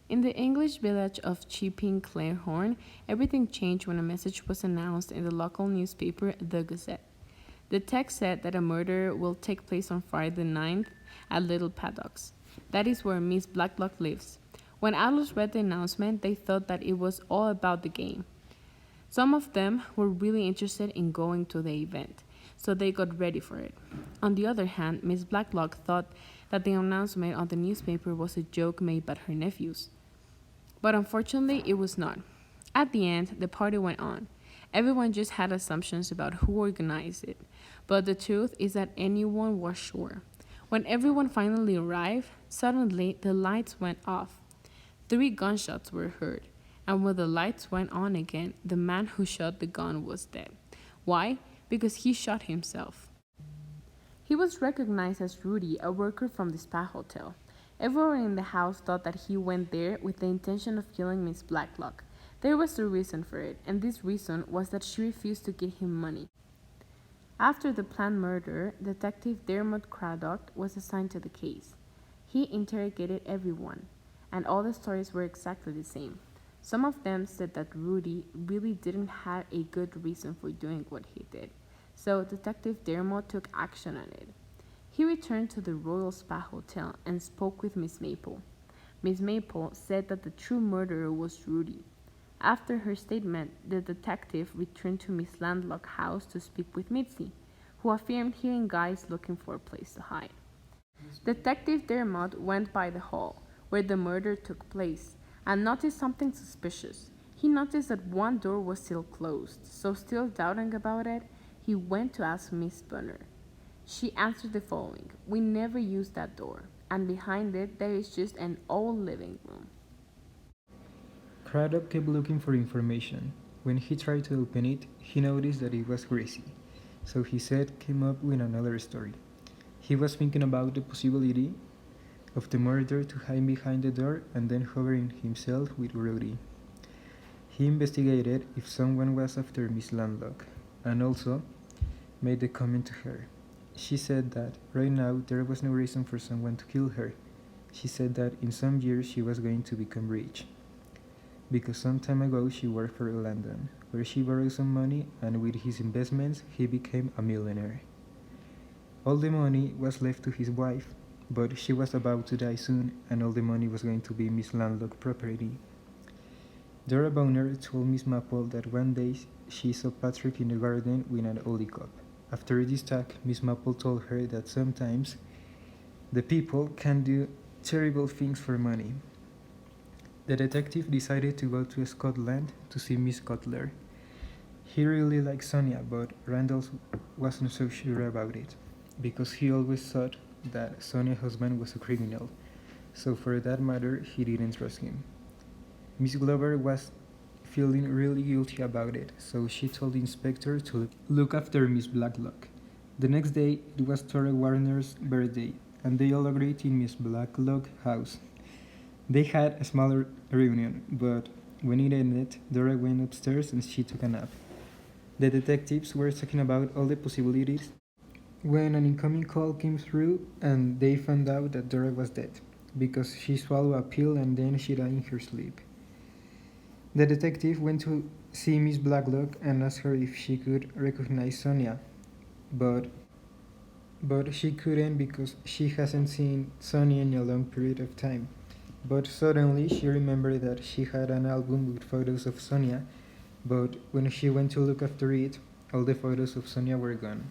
In the English village of Chipping Clairhorn, everything changed when a message was announced in the local newspaper, The Gazette. The text said that a murder will take place on Friday the 9th at Little Paddocks. That is where Miss Blacklock lives. When adults read the announcement, they thought that it was all about the game. Some of them were really interested in going to the event, so they got ready for it. On the other hand, Miss Blacklock thought that the announcement on the newspaper was a joke made by her nephews. But unfortunately, it was not. At the end, the party went on. Everyone just had assumptions about who organized it, but the truth is that anyone was sure. When everyone finally arrived, suddenly the lights went off. 3 gunshots were heard, and when the lights went on again, the man who shot the gun was dead. Why? Because he shot himself. He was recognized as Rudy, a worker from the spa hotel. Everyone in the house thought that he went there with the intention of killing Miss Blacklock. There was a reason for it, and this reason was that she refused to give him money. After the planned murder, Detective Dermot Craddock was assigned to the case. He interrogated everyone, and all the stories were exactly the same. Some of them said that Rudy really didn't have a good reason for doing what he did, so Detective Dermot took action on it. He returned to the Royal Spa Hotel and spoke with Miss Maple. Miss Maple said that the true murderer was Rudy. After her statement, the detective returned to Miss Landlock's house to speak with Mitzi, who affirmed hearing guys looking for a place to hide. Detective Dermot went by the hall where the murder took place and noticed something suspicious. He noticed that one door was still closed, so still doubting about it, he went to ask Miss Bunner. She answered the following: "We never used that door, and behind it there is just an old living room." Craddock kept looking for information. When he tried to open it, he noticed that it was greasy, so he came up with another story. He was thinking about the possibility of the murderer to hide behind the door and then covering himself with Rudy. He investigated if someone was after Miss Landlock, and also made the comment to her. She said that right now there was no reason for someone to kill her. She said that in some years she was going to become rich, because some time ago she worked for London, where she borrowed some money, and with his investments he became a millionaire. All the money was left to his wife, but she was about to die soon, and all the money was going to be Miss Landlock property. Dora Bonner told Miss Maple that one day she saw Patrick in the garden with an Ollie cup. After this talk, Miss Maple told her that sometimes the people can do terrible things for money. The detective decided to go to Scotland to see Miss Cutler. He really liked Sonia, but Randall wasn't so sure about it, because he always thought that Sonia's husband was a criminal, so for that matter, he didn't trust him. Miss Glover was feeling really guilty about it, so she told the inspector to look after Miss Blacklock. The next day, it was Tora Warner's birthday, and they all agreed in Miss Blacklock's house. They had a smaller reunion, but when it ended, Dora went upstairs and she took a nap. The detectives were talking about all the possibilities when an incoming call came through, and they found out that Dora was dead because she swallowed a pill and then she died in her sleep. The detective went to see Miss Blacklock and asked her if she could recognize Sonia, but she couldn't because she hasn't seen Sonia in a long period of time. But suddenly she remembered that she had an album with photos of Sonia, but when she went to look after it, all the photos of Sonia were gone.